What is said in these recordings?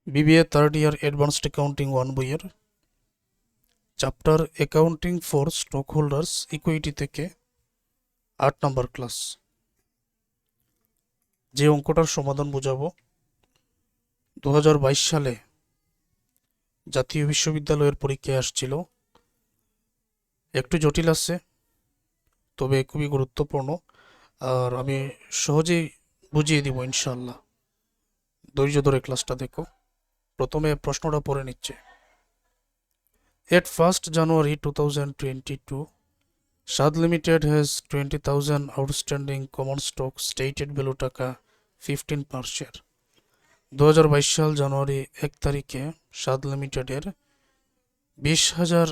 BBA third year advanced accounting 1 বইয়ের chapter accounting for stock holders equity থেকে 8 নম্বর class. যে অঙ্কটার সমাধান বোঝাবো, 2022 সালে জাতীয় বিশ্ববিদ্যালয়ের পরীক্ষায় আসছিল। একটু জটিল আছে, তবে খুবই গুরুত্বপূর্ণ, আর আমি সহজেই বুঝিয়ে দিব ইনশাআল্লাহ। ধৈর্য ধরে ক্লাসটা দেখো। প্রথমে প্রশ্নটা পড়ে নিচ্ছে। At 1st January 2022, Shad Limited has 20,000 outstanding common stock stated below টাকা 15 per share। 2022 সাল জানুয়ারি 1 তারিখে সাদ লিমিটেডের 20,000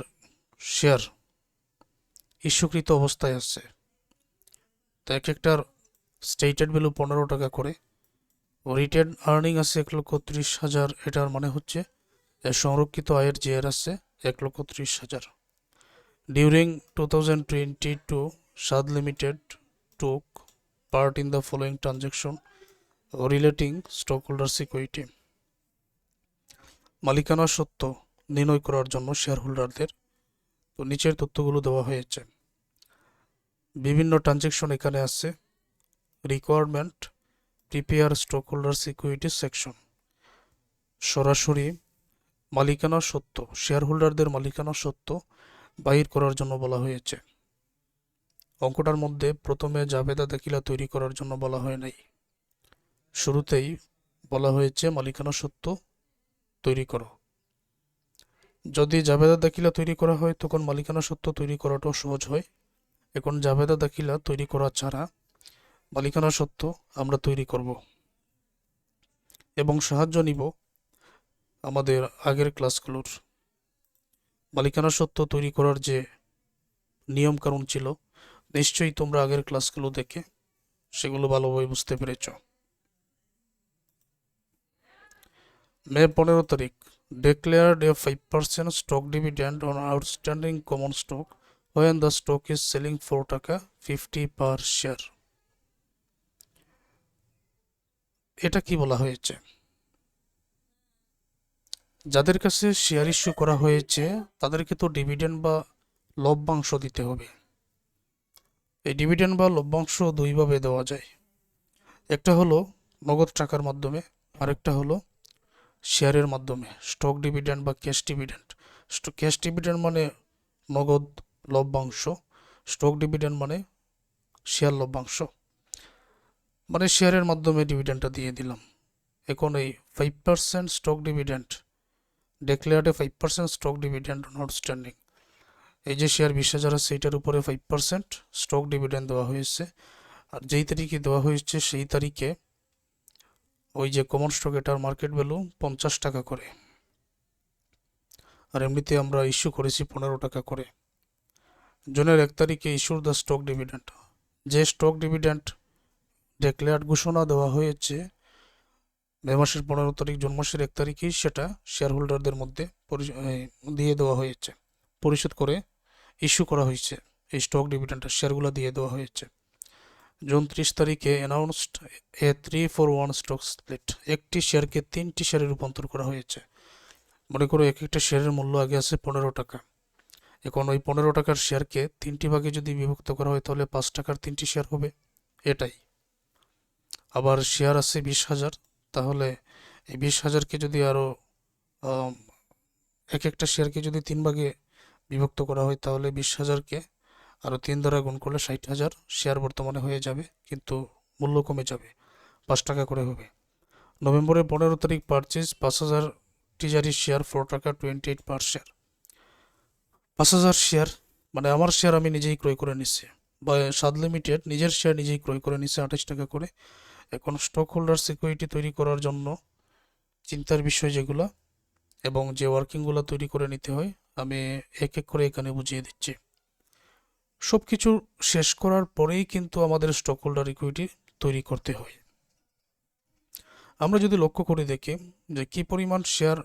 শেয়ার ইস্যুকৃত অবস্থায় আছে। তো এক একটার স্টেটেড ভ্যালু 15 টাকা করে, রিটেন আর্নিং আছে 1,30,000। এটার মানে হচ্ছে সংরক্ষিত আয়ের যে আছে 1,30,000। During 2022, Shad Limited took part in the following transaction relating stockholders' equity। মালিকানা সত্ত্ব নির্ণয় করার জন্য শেয়ার হোল্ডারদের তো নিচের তথ্যগুলো দেওয়া হয়েছে। বিভিন্ন ট্রানজ্যাকশন এখানে আছে। Requirement prepare stock holders equity section, সরাসরি মালিকানা সত্ত্ব, শেয়ার হোল্ডারদের মালিকানা সত্ত্ব বাহির করার জন্য বলা হয়েছে। অঙ্কটার মধ্যে প্রথমে জাবেদা দাখিলা তৈরি করার জন্য বলা হয় নাই, শুরুতেই বলা হয়েছে মালিকানা সত্ত্ব তৈরি করো। যদি জাবেদা দাখিলা তৈরি করা হয় তখন মালিকানা সত্ত্ব তৈরি করাটাও সহজ হয়। এখন জাবেদা দাখিলা তৈরি করা ছাড়া মালিকানা সত্ত্ব আমরা তৈরি করব এবং সাহায্য নিব আমাদের আগের ক্লাসগুলোর। মালিকানা সত্ত্ব তৈরি করার যে নিয়ম কানুন ছিল, নিশ্চয়ই তোমরা আগের ক্লাসগুলো দেখে সেগুলো ভালোভাবে বুঝতে পেরেছ। মে 15 তারিখ declared a 5% stock dividend on outstanding common stock when the stock is selling for টাকা 50 per share। এটা কি বলা হয়েছে? যাদের কাছে শেয়ার ইস্যু করা হয়েছে তাদেরকে তো ডিভিডেন্ড বা লভ্যাংশ দিতে হবে। এই ডিভিডেন্ড বা লভ্যাংশ দুইভাবে দেওয়া যায়। একটা হলো নগদ টাকার মাধ্যমে, আরেকটা হলো শেয়ারের মাধ্যমে, স্টক ডিভিডেন্ড বা ক্যাশ ডিভিডেন্ড। ক্যাশ ডিভিডেন্ড মানে নগদ লভ্যাংশ, স্টক ডিভিডেন্ড মানে শেয়ার লভ্যাংশ, মানে শেয়ারের মাধ্যমে ডিভিডেন্ডটা দিয়ে দিলাম। এখন এই 5% stock dividend, declared a 5% stock dividend on outstanding, এই যে শেয়ার 20,000 আছে সেইটার উপরে 5% স্টক ডিভিডেন্ড দেওয়া হয়েছে। আর যেই তারিখে দেওয়া হয়েছে সেই তারিখে ওই যে কমন স্টক, এটার মার্কেট ভ্যালু 50 টাকা করে, আর এমনিতে আমরা ইস্যু করেছি 15 টাকা করে। জুনের 1 তারিখে ইস্যুর দ্য স্টক ডিভিডেন্ড, যে স্টক ডিভিডেন্ড ডেক্লেয়ার্ড ঘোষণা দেওয়া হয়েছে মে মাসের 15 তারিখ, জুন মাসের 1 তারিখেই সেটা শেয়ার হোল্ডারদের মধ্যে দিয়ে দেওয়া হয়েছে, পরিশোধ করে ইস্যু করা হয়েছে। এই স্টক ডিভিডেন্ডের শেয়ারগুলো দিয়ে দেওয়া হয়েছে। জুন 30 তারিখে অ্যানাউন্সড এ 3-for-1 স্টক স্প্লিট, একটি শেয়ারকে 3টি শেয়ারে রূপান্তর করা হয়েছে। মনে করো এক একটা শেয়ারের মূল্য আগে আছে 15 টাকা, এখন ওই 15 টাকার শেয়ারকে 3টি ভাগে যদি বিভক্ত করা হয় তাহলে 5 টাকার 3টি শেয়ার হবে, এটাই। আবার শেয়ার আছে 20,000, তাহলে এই 20,000কে যদি আরও এক একটা শেয়ারকে যদি 3 ভাগে বিভক্ত করা হয় তাহলে 20,000কে আরও 3 দ্বারা গুণ করলে 60,000 শেয়ার বর্তমানে হয়ে যাবে, কিন্তু মূল্য কমে যাবে, 5 টাকা করে হবে। নভেম্বরের 15 তারিখ পারচেজ 5,000 টিজারি শেয়ার 4 টাকা 28 পার শেয়ার। 5,000 শেয়ার মানে আমার শেয়ার আমি নিজেই ক্রয় করে নিচ্ছি, বা সাদ লিমিটেড নিজের শেয়ার নিজেই ক্রয় করে নিচ্ছে 28 টাকা করে। এখন স্টক হোল্ডার সিকিউরিটি তৈরি করার জন্য চিন্তার বিষয় যেগুলো এবং যে ওয়ার্কিংগুলো তৈরি করে নিতে হয় আমি এক এক করে এখানে বুঝিয়ে দিচ্ছি। সব কিছু শেষ করার পরেই কিন্তু আমাদের স্টক হোল্ডার ইকুইটি তৈরি করতে হয়। আমরা যদি লক্ষ্য করে দেখি যে কি পরিমাণ শেয়ার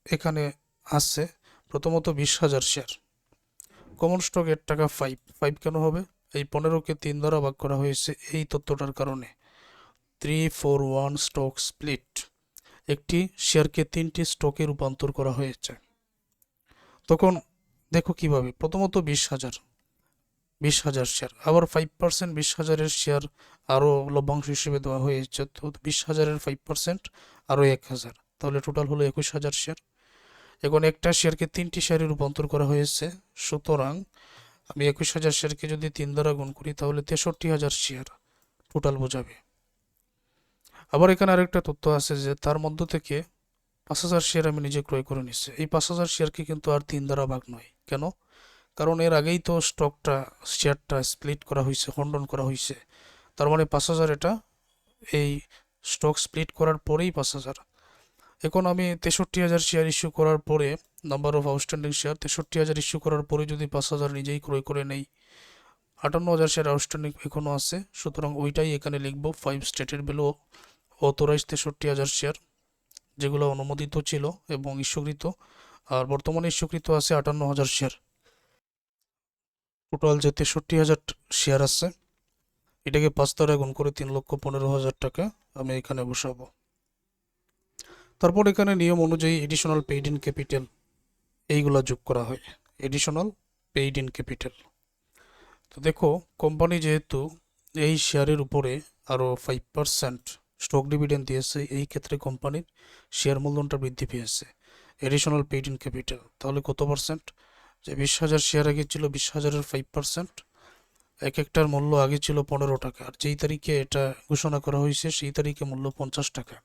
এখানে আছে, প্রথমত 20,000 শেয়ার, কমন স্টক এর টাকা 5 কেন হবে? এই 15কে 3 দ্বারা ভাগ করা হয়েছে এই তথ্যটার কারণে। 3-for-1 স্টক স্প্লিট, একটি শেয়ারকে 3টি স্টকে রূপান্তর করা হয়েছে। তখন দেখো কিভাবে, প্রথমত 20,000 শেয়ার, আবার 5% 20,000-এর শেয়ার আরও লভ্যাংশ হিসেবে দেওয়া হয়েছে, তো 20,000-এর 5% আরও 1,000, তাহলে টোটাল হলো 21,000 শেয়ার। এখন একটা শেয়ারকে 3টি শেয়ারে রূপান্তর করা হয়েছে, সুতরাং আমি 21,000 শেয়ারকে যদি 3 দ্বারা গুণ করি তাহলে 63,000 শেয়ার টোটাল বোঝাবে। আবার এখানে আরেকটা তথ্য আছে যে তার মধ্য থেকে 5,000 শেয়ার আমি নিজে ক্রয় করে নিচ্ছি। এই 5,000 শেয়ারকে কিন্তু আর 3 দ্বারা ভাগ নয়। কেন? কারণ এর আগেই তো শেয়ারটা স্প্লিট করা হয়েছে, খণ্ডন করা হয়েছে। তার মানে 5,000 এটা এই স্টক স্প্লিট করার পরেই 5,000। এখন আমি 63,000 শেয়ার ইস্যু করার পরে, number of outstanding share 63,000 issue করার পরে যদি 5,000 নিজেই ক্রয় করে নেই, 58,000 শেয়ার আউটস্ট্যান্ডিং এখনও আছে, সুতরাং ওইটাই এখানে লিখব। 5 স্টেটেড ভ্যালু অথরাইজ 63,000 শেয়ার, যেগুলো অনুমোদিত ছিল এবং ইস্যুকৃত, আর বর্তমানে ইস্যুকৃত আছে 58,000 শেয়ার। টোটাল যে 63,000 শেয়ার আছে, এটাকে 5 দ্বারা গুণ করে 3,15,000 টাকা আমি এখানে বসাবো। তারপর এখানে নিয়ম অনুযায়ী এডিশনাল পেইড ইন ক্যাপিটাল এইগুলা যোগ করা হয়। এডিশনাল পেইড ইন ক্যাপিটাল, তো দেখো কোম্পানি যেহেতু এই শেয়ারের উপরে আরও 5% স্টক ডিভিডেন্ড দিয়েছে, এই ক্ষেত্রে কোম্পানির শেয়ার মূলধনটা বৃদ্ধি পেয়েছে। এডিশনাল পেইড ইন ক্যাপিটাল তাহলে কত পার্সেন্ট? যে 20,000 শেয়ার আগে ছিল 20,000-এর 5%, এক একটার মূল্য আগে ছিল 15 টাকা, আর যেই তারিখে এটা ঘোষণা করা হয়েছে সেই তারিখে মূল্য 50 টাকা।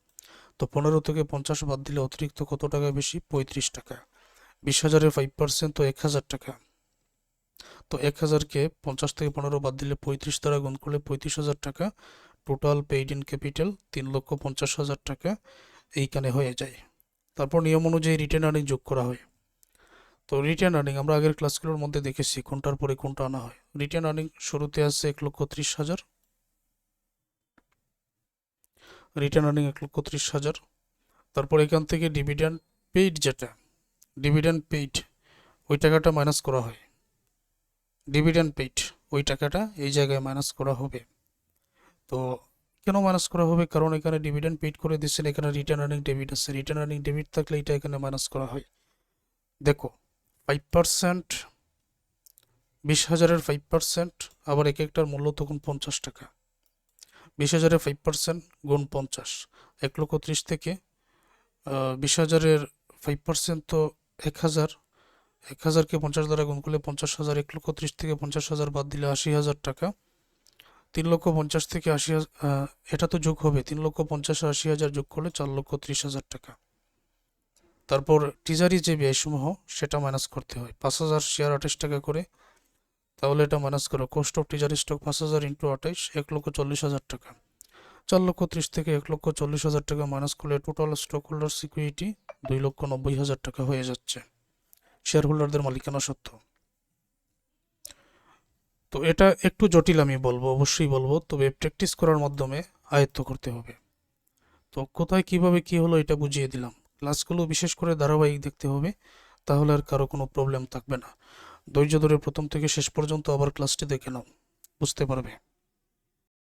তো 15 থেকে 50 বাদ দিলে অতিরিক্ত কত টাকা বেশি? 35 টাকা। 20,000-এর 5% তো 1,000 টাকা। তো 1,000-কে 50 থেকে 15 বাদ দিলে 35 দ্বারা গুণ করলে 35,000 টাকা টোটাল পেইড ইন ক্যাপিটাল, 3,50,000 টাকা এইখানে হয়ে যায়। তারপর নিয়ম অনুযায়ী রিটেন আর্নিং যোগ করা হয়। তো রিটেন আর্নিং আমরা আগের ক্লাসগুলোর মধ্যে দেখেছি কোনটার পরে কোনটা আনা হয়। রিটেন আর্নিং শুরুতে আছে 1,30,000, রিটেন আর্নিং 1,30,000। তারপর এখান থেকে ডিভিডেন্ড পেইড, যেটা ডিভিডেন্ড পেইড ওই টাকাটা মাইনাস করা হয়। ডিভিডেন্ড পেইড ওই টাকাটা এই জায়গায় মাইনাস করা হবে। তো কেন মাইনাস করা হবে? কারণ এখানে ডিভিডেন্ড পেইড করে দিচ্ছেন, এখানে রিটার্ন আর্নিং ডেবিট আছে, রিটার্ন আর্নিং ডেবিট থাকলে এটা এখানে মাইনাস করা হয়। দেখো 5%, 20,000-এর 5%, আবার এক একটার মূল্য তখন 50 টাকা। 20,000-এর 5% গুণ 50, 1,30,000 থেকে 20,000-এর 5% তো 1,000, 1,000-কে 50 দ্বারা গুণ করলে 50,000, 1,30,000 থেকে 50,000 বাদ দিলে 80,000 টাকা। 3,50,000 থেকে 80,000, এটা তো যোগ হবে, 3,50,000 আর 80,000 যোগ করলে 4,30,000 টাকা। তারপর টিজারি যে ব্যয়সমূহ সেটা মাইনাস করতে হয়। 5,000 শেয়ার 28 টাকা করে, তাহলে এটা মাইনাস করো। কস্ট অফ টিজারি স্টক 5,000 ইন্টু 28, 1,40,000 টাকা। 4,30,000 থেকে 1,40,000 টাকা মাইনাস করলে টোটাল স্টক হোল্ডার সিকিউরিটি 2,90,000 টাকা হয়ে যাচ্ছে, শেয়ার হোল্ডারদের মালিকানা সত্ত্ব। তো এটা একটু জটিল, আমি বলবো, অবশ্যই বলবো, তবে প্র্যাকটিস করার মাধ্যমে আয়ত্ত করতে হবে। তো কোথায় কিভাবে কি হলো এটা বুঝিয়ে দিলাম। ক্লাসগুলো বিশেষ করে ধারাবাহিক দেখতে হবে, তাহলে আর কারো কোনো প্রবলেম থাকবে না। ধৈর্য ধরে প্রথম থেকে শেষ পর্যন্ত আবার ক্লাসটি দেখে নাও, বুঝতে পারবে।